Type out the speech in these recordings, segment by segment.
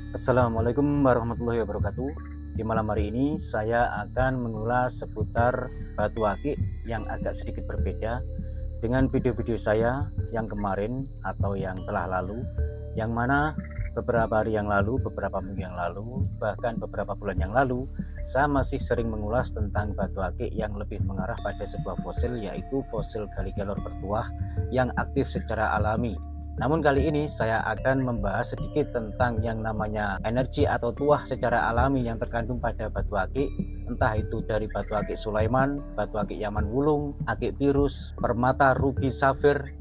Assalamualaikum warahmatullahi wabarakatuh. Di malam hari ini saya akan mengulas seputar batu akik yang agak sedikit berbeda dengan video-video saya yang kemarin atau yang telah lalu, yang mana beberapa hari yang lalu, beberapa minggu yang lalu, bahkan beberapa bulan yang lalu, saya masih sering mengulas tentang batu akik yang lebih mengarah pada sebuah fosil, yaitu fosil Gallikelor bertuah yang aktif secara alami. Namun kali ini saya akan membahas sedikit tentang yang namanya energi atau tuah secara alami yang terkandung pada batu akik, entah itu dari batu akik Sulaiman, batu akik Yaman Wulung, akik Pirus, permata, rubi, safir,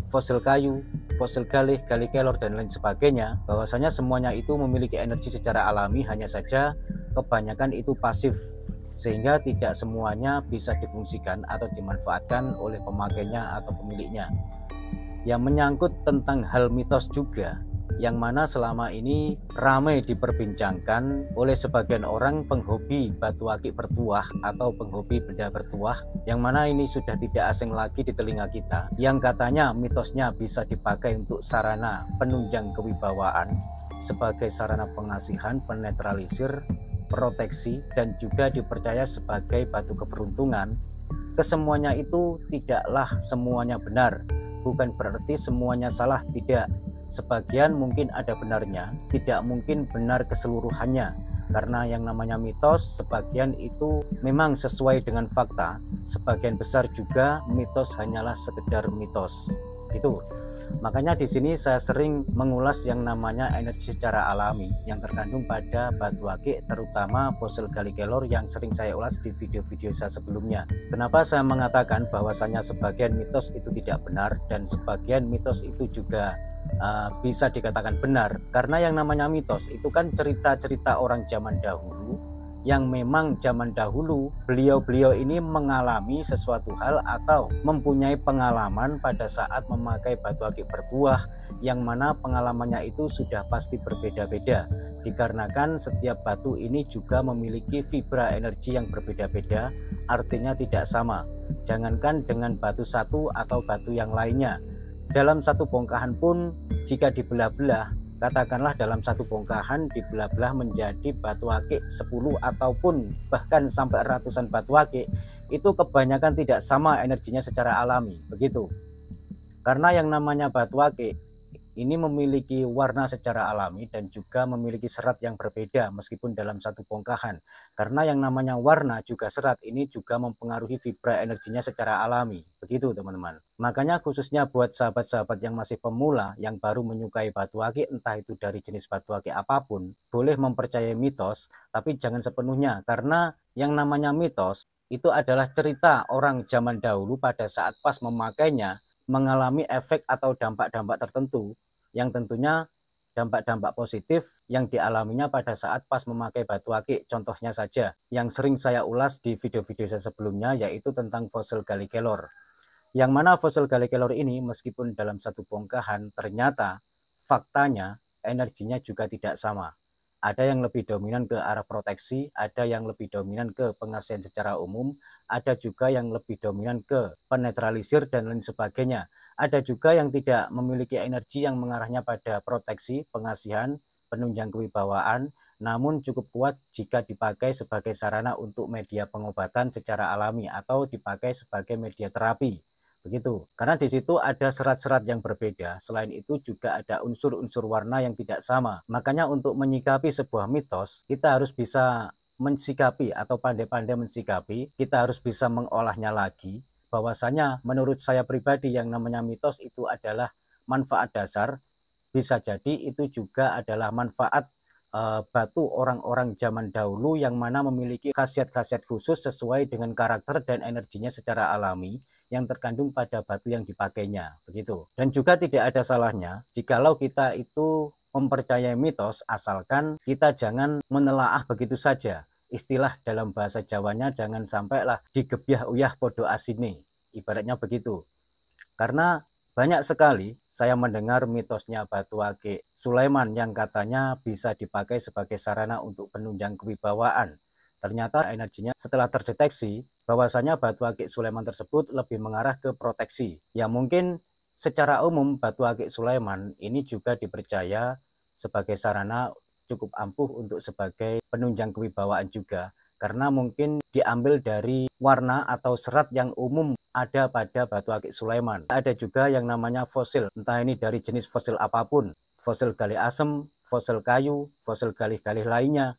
fosil kayu, fosil galih, Gallikelor dan lain sebagainya. Bahwasanya semuanya itu memiliki energi secara alami, hanya saja kebanyakan itu pasif, sehingga tidak semuanya bisa difungsikan atau dimanfaatkan oleh pemakainya atau pemiliknya. Yang menyangkut tentang hal mitos juga, yang mana selama ini ramai diperbincangkan oleh sebagian orang penghobi batu akik bertuah atau penghobi benda bertuah, yang mana ini sudah tidak asing lagi di telinga kita, yang katanya mitosnya bisa dipakai untuk sarana penunjang kewibawaan, sebagai sarana pengasihan, penetralisir, proteksi, dan juga dipercaya sebagai batu keberuntungan. Kesemuanya itu tidaklah semuanya benar, bukan berarti semuanya salah, tidak. Sebagian mungkin ada benarnya, tidak mungkin benar keseluruhannya, karena yang namanya mitos sebagian itu memang sesuai dengan fakta, sebagian besar juga mitos hanyalah sekedar mitos. Itu makanya di sini saya sering mengulas yang namanya energi secara alami yang terkandung pada batu akik, terutama fosil Gallikelor yang sering saya ulas di video-video saya sebelumnya. Kenapa saya mengatakan bahwasanya sebagian mitos itu tidak benar dan sebagian mitos itu juga bisa dikatakan benar? Karena yang namanya mitos itu kan cerita-cerita orang zaman dahulu, yang memang zaman dahulu beliau-beliau ini mengalami sesuatu hal atau mempunyai pengalaman pada saat memakai batu akik bertuah, yang mana pengalamannya itu sudah pasti berbeda-beda, dikarenakan setiap batu ini juga memiliki vibra energi yang berbeda-beda, artinya tidak sama. Jangankan dengan batu satu atau batu yang lainnya, dalam satu bongkahan pun jika dibelah-belah, katakanlah dalam satu bongkahan dibelah-belah menjadi batu akik 10 ataupun bahkan sampai ratusan batu akik, itu kebanyakan tidak sama energinya secara alami, begitu. Karena yang namanya batu akik ini memiliki warna secara alami dan juga memiliki serat yang berbeda meskipun dalam satu bongkahan. Karena yang namanya warna juga serat ini juga mempengaruhi vibra energinya secara alami. Begitu teman-teman. Makanya khususnya buat sahabat-sahabat yang masih pemula, yang baru menyukai batu akik, entah itu dari jenis batu akik apapun, boleh mempercayai mitos, tapi jangan sepenuhnya. Karena yang namanya mitos itu adalah cerita orang zaman dahulu pada saat pas memakainya mengalami efek atau dampak-dampak tertentu, yang tentunya dampak-dampak positif yang dialaminya pada saat pas memakai batu akik. Contohnya saja yang sering saya ulas di video-video saya sebelumnya, yaitu tentang fosil Gallikelor, yang mana fosil Gallikelor ini meskipun dalam satu bongkahan, ternyata faktanya energinya juga tidak sama. Ada yang lebih dominan ke arah proteksi, ada yang lebih dominan ke pengasihan secara umum, ada juga yang lebih dominan ke penetralisir dan lain sebagainya. Ada juga yang tidak memiliki energi yang mengarahnya pada proteksi, pengasihan, penunjang kewibawaan, namun cukup kuat jika dipakai sebagai sarana untuk media pengobatan secara alami atau dipakai sebagai media terapi. Begitu. Karena di situ ada serat-serat yang berbeda. Selain itu juga ada unsur-unsur warna yang tidak sama. Makanya untuk menyikapi sebuah mitos, kita harus bisa mensikapi atau pandai-pandai mensikapi, kita harus bisa mengolahnya lagi. Bahwasanya menurut saya pribadi yang namanya mitos itu adalah manfaat dasar, bisa jadi itu juga adalah manfaat batu orang-orang zaman dahulu yang mana memiliki khasiat-khasiat khusus sesuai dengan karakter dan energinya secara alami yang terkandung pada batu yang dipakainya, begitu. Dan juga tidak ada salahnya jikalau kita itu mempercayai mitos, asalkan kita jangan menelaah begitu saja. Istilah dalam bahasa Jawanya jangan sampailah digebyah uyah podo asine, ibaratnya begitu. Karena banyak sekali saya mendengar mitosnya batu akik Sulaiman yang katanya bisa dipakai sebagai sarana untuk penunjang kewibawaan. Ternyata energinya setelah terdeteksi bahwasanya batu akik Sulaiman tersebut lebih mengarah ke proteksi. Ya mungkin secara umum batu akik Sulaiman ini juga dipercaya sebagai sarana cukup ampuh untuk sebagai penunjang kewibawaan juga, karena mungkin diambil dari warna atau serat yang umum ada pada batu akik Sulaiman. Ada juga yang namanya fosil, entah ini dari jenis fosil apapun, fosil galih asem, fosil kayu, fosil galih-galih lainnya.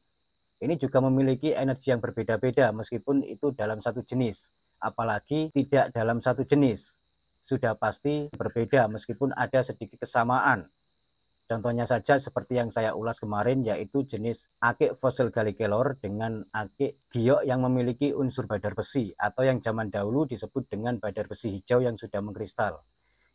Ini juga memiliki energi yang berbeda-beda meskipun itu dalam satu jenis, apalagi tidak dalam satu jenis. Sudah pasti berbeda meskipun ada sedikit kesamaan. Contohnya saja seperti yang saya ulas kemarin, yaitu jenis akik fosil galih kelor dengan akik giok yang memiliki unsur badar besi atau yang zaman dahulu disebut dengan badar besi hijau yang sudah mengkristal.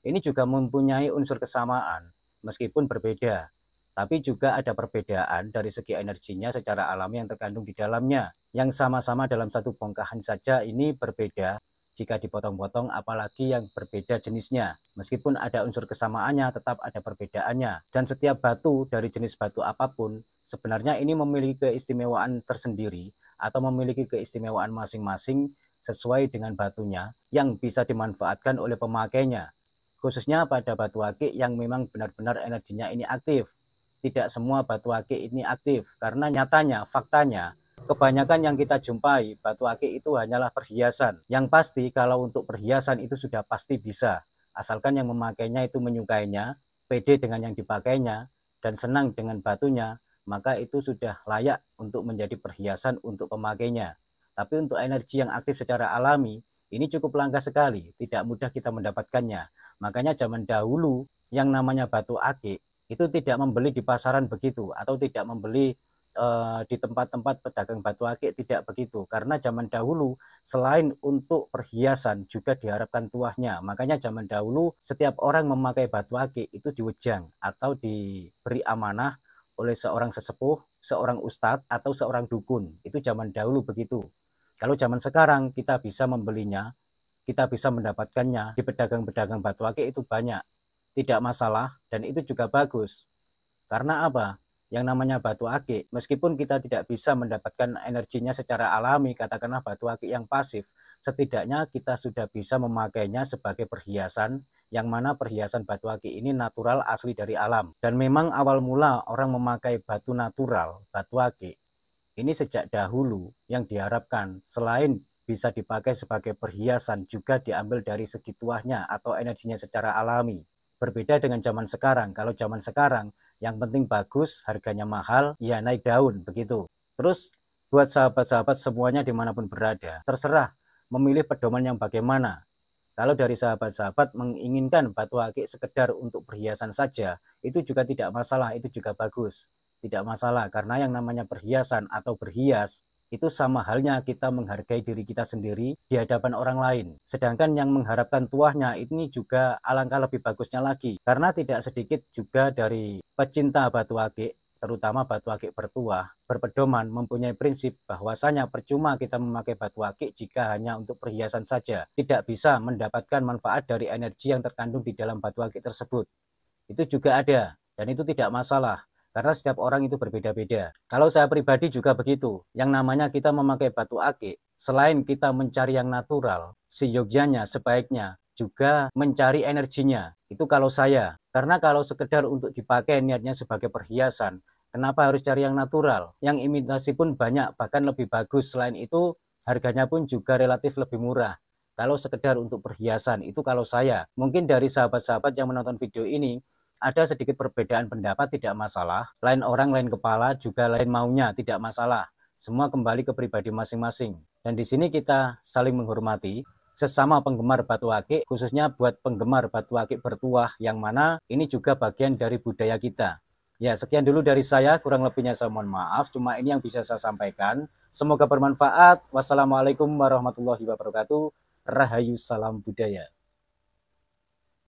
Ini juga mempunyai unsur kesamaan meskipun berbeda, tapi juga ada perbedaan dari segi energinya secara alami yang terkandung di dalamnya. Yang sama-sama dalam satu bongkahan saja ini berbeda jika dipotong-potong, apalagi yang berbeda jenisnya. Meskipun ada unsur kesamaannya, tetap ada perbedaannya. Dan setiap batu dari jenis batu apapun, sebenarnya ini memiliki keistimewaan tersendiri atau memiliki keistimewaan masing-masing sesuai dengan batunya yang bisa dimanfaatkan oleh pemakainya. Khususnya pada batu akik yang memang benar-benar energinya ini aktif. Tidak semua batu akik ini aktif, karena nyatanya, faktanya, kebanyakan yang kita jumpai batu akik itu hanyalah perhiasan. Yang pasti kalau untuk perhiasan itu sudah pasti bisa, asalkan yang memakainya itu menyukainya, pede dengan yang dipakainya, dan senang dengan batunya, maka itu sudah layak untuk menjadi perhiasan untuk pemakainya. Tapi untuk energi yang aktif secara alami, ini cukup langka sekali, tidak mudah kita mendapatkannya. Makanya zaman dahulu yang namanya batu akik itu tidak membeli di pasaran begitu, atau tidak membeli di tempat-tempat pedagang batu akik, tidak begitu, karena zaman dahulu selain untuk perhiasan juga diharapkan tuahnya. Makanya zaman dahulu setiap orang memakai batu akik itu diwejang atau diberi amanah oleh seorang sesepuh, seorang ustadz atau seorang dukun. Itu zaman dahulu begitu. Kalau zaman sekarang kita bisa membelinya, kita bisa mendapatkannya di pedagang-pedagang batu akik itu banyak, tidak masalah, dan itu juga bagus. Karena apa? Yang namanya batu akik, meskipun kita tidak bisa mendapatkan energinya secara alami, katakanlah batu akik yang pasif, setidaknya kita sudah bisa memakainya sebagai perhiasan, yang mana perhiasan batu akik ini natural, asli dari alam. Dan memang awal mula orang memakai batu natural, batu akik, ini sejak dahulu yang diharapkan selain bisa dipakai sebagai perhiasan, juga diambil dari segi tuahnya atau energinya secara alami. Berbeda dengan zaman sekarang. Kalau zaman sekarang yang penting bagus, harganya mahal, ya naik daun, begitu. Terus buat sahabat-sahabat semuanya dimanapun berada, terserah memilih pedoman yang bagaimana. Kalau dari sahabat-sahabat menginginkan batu akik sekedar untuk perhiasan saja, itu juga tidak masalah, itu juga bagus. Tidak masalah, karena yang namanya perhiasan atau berhias, itu sama halnya kita menghargai diri kita sendiri di hadapan orang lain. Sedangkan yang mengharapkan tuahnya ini juga alangkah lebih bagusnya lagi, karena tidak sedikit juga dari pecinta batu akik, terutama batu akik bertuah, berpedoman mempunyai prinsip bahwasanya percuma kita memakai batu akik jika hanya untuk perhiasan saja, tidak bisa mendapatkan manfaat dari energi yang terkandung di dalam batu akik tersebut. Itu juga ada, dan itu tidak masalah, karena setiap orang itu berbeda-beda. Kalau saya pribadi juga begitu. Yang namanya kita memakai batu akik, selain kita mencari yang natural, seyogyanya, sebaiknya juga mencari energinya. Itu kalau saya. Karena kalau sekedar untuk dipakai niatnya sebagai perhiasan, kenapa harus cari yang natural? Yang imitasi pun banyak, bahkan lebih bagus. Selain itu, harganya pun juga relatif lebih murah. Kalau sekedar untuk perhiasan, itu kalau saya. Mungkin dari sahabat-sahabat yang menonton video ini, ada sedikit perbedaan pendapat, tidak masalah. Lain orang, lain kepala, juga lain maunya, tidak masalah. Semua kembali ke pribadi masing-masing. Dan di sini kita saling menghormati sesama penggemar batu akik, khususnya buat penggemar batu akik bertuah, yang mana ini juga bagian dari budaya kita. Ya, sekian dulu dari saya, kurang lebihnya saya mohon maaf. Cuma ini yang bisa saya sampaikan. Semoga bermanfaat. Wassalamualaikum warahmatullahi wabarakatuh. Rahayu, salam budaya.